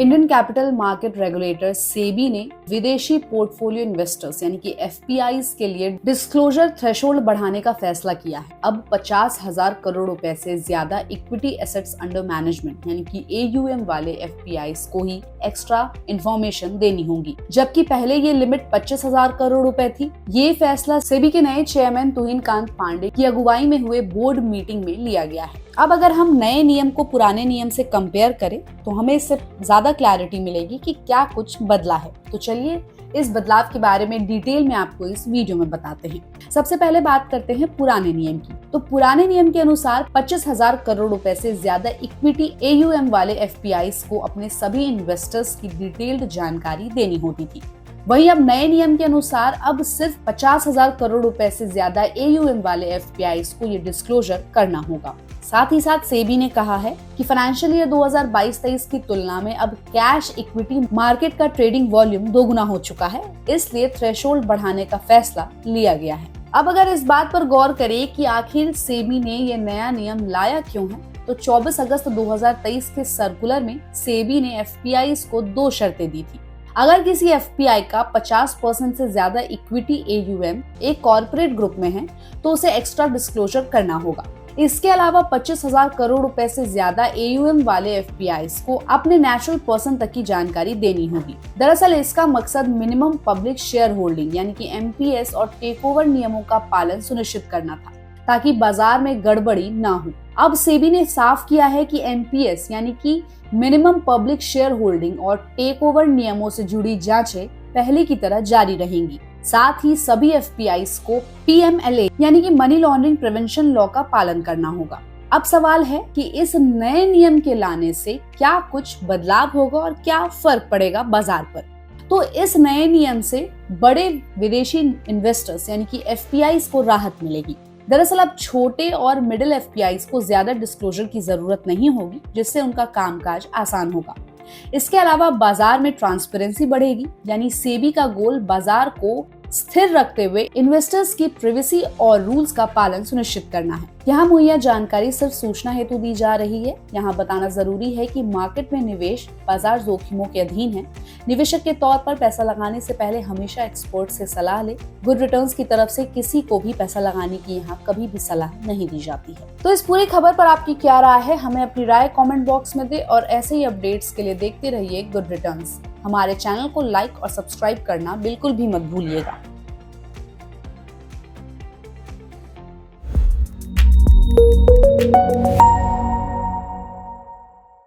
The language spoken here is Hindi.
Indian capital market regulator SEBI ने विदेशी पोर्टफोलियो इन्वेस्टर्स यानी कि एफपीआईज के लिए डिस्क्लोजर थ्रेशोल्ड बढ़ाने का फैसला किया है। अब 50,000 करोड़ रुपए से ज्यादा इक्विटी एसेट्स अंडर मैनेजमेंट यानी कि एयूएम वाले एफपीआईज को ही एक्स्ट्रा इन्फॉर्मेशन देनी होगी, जबकि पहले ये लिमिट 25,000 करोड़ रुपए थी। ये फैसला सेबी के नए चेयरमैन तुहिन कांत पांडे की अगुवाई में हुए बोर्ड मीटिंग में लिया गया है। अब अगर हम नए नियम को पुराने नियम से कंपेयर करें तो हमें इससे ज्यादा क्लैरिटी मिलेगी कि क्या कुछ बदला है। तो चलिए इस बदलाव के बारे में डिटेल में आपको इस वीडियो में बताते हैं। सबसे पहले बात करते हैं पुराने नियम की। तो पुराने नियम के अनुसार 25,000 करोड़ रुपए से ज्यादा इक्विटी एयूएम वाले एफपीआईज को अपने सभी इन्वेस्टर्स की डिटेल्ड जानकारी देनी होती थी। वहीं अब नए नियम के अनुसार अब सिर्फ 50,000 करोड़ रुपए से ज्यादा एयूएम वाले एफपीआईज को ये डिस्क्लोजर करना होगा। साथ ही साथ सेबी ने कहा है कि फाइनेंशियल ईयर 2022-23 की तुलना में अब कैश इक्विटी मार्केट का ट्रेडिंग वॉल्यूम दोगुना हो चुका है, इसलिए थ्रेशोल्ड बढ़ाने का फैसला लिया गया है। अब अगर इस बात पर गौर करें कि आखिर सेबी ने ये नया नियम लाया क्यों है, तो 24 अगस्त 2023 के सर्कुलर में सेबी ने एफपीआईज को 2 शर्तें दी थी। अगर किसी एफपीआई का 50% से ज्यादा इक्विटी एयूएम एक कॉर्पोरेट ग्रुप में है तो उसे एक्स्ट्रा डिस्क्लोजर करना होगा। इसके अलावा 25,000 करोड़ रुपए से ज्यादा एयूएम वाले एफपीआईज को अपने नेचुरल पर्सन तक की जानकारी देनी होगी। दरअसल इसका मकसद मिनिमम पब्लिक शेयर होल्डिंग यानी कि एमपीएस और टेकओवर नियमों का पालन सुनिश्चित करना था, ताकि बाजार में गड़बड़ी ना हो। अब सेबी ने साफ किया है कि एमपीएस यानी कि मिनिमम पब्लिक शेयर होल्डिंग और टेकओवर नियमों से जुड़ी जांचें पहले की तरह जारी रहेंगी। साथ ही सभी एफपीआईज को पीएमएलए यानी कि मनी लॉन्ड्रिंग प्रिवेंशन लॉ का पालन करना होगा। अब सवाल है कि इस नए नियम के लाने से क्या कुछ बदलाव होगा और क्या फर्क पड़ेगा बाजार पर। तो इस नए नियम से बड़े विदेशी इन्वेस्टर्स यानी कि एफपीआईज को राहत मिलेगी। दरअसल अब छोटे और मिडिल एफपीआईज को ज्यादा डिस्क्लोजर की जरूरत नहीं होगी, जिससे उनका कामकाज आसान होगा। इसके अलावा बाजार में ट्रांसपेरेंसी बढ़ेगी, यानी सेबी का गोल बाजार को स्थिर रखते हुए इन्वेस्टर्स की प्राइवेसी और रूल्स का पालन सुनिश्चित करना है। यहाँ मुहैया जानकारी सिर्फ सूचना हेतु दी जा रही है। यहाँ बताना जरूरी है कि मार्केट में निवेश बाजार जोखिमों के अधीन है। निवेशक के तौर पर पैसा लगाने से पहले हमेशा एक्सपर्ट से सलाह ले। गुड रिटर्न्स की तरफ से किसी को भी पैसा लगाने की यहाँ कभी भी सलाह नहीं दी जाती है। तो इस पूरी खबर पर आपकी क्या राय है, हमें अपनी राय कमेंट बॉक्स में दे और ऐसे ही अपडेट्स के लिए देखते रहिए गुड रिटर्न्स। हमारे चैनल को लाइक और सब्सक्राइब करना बिल्कुल भी मत भूलिएगा।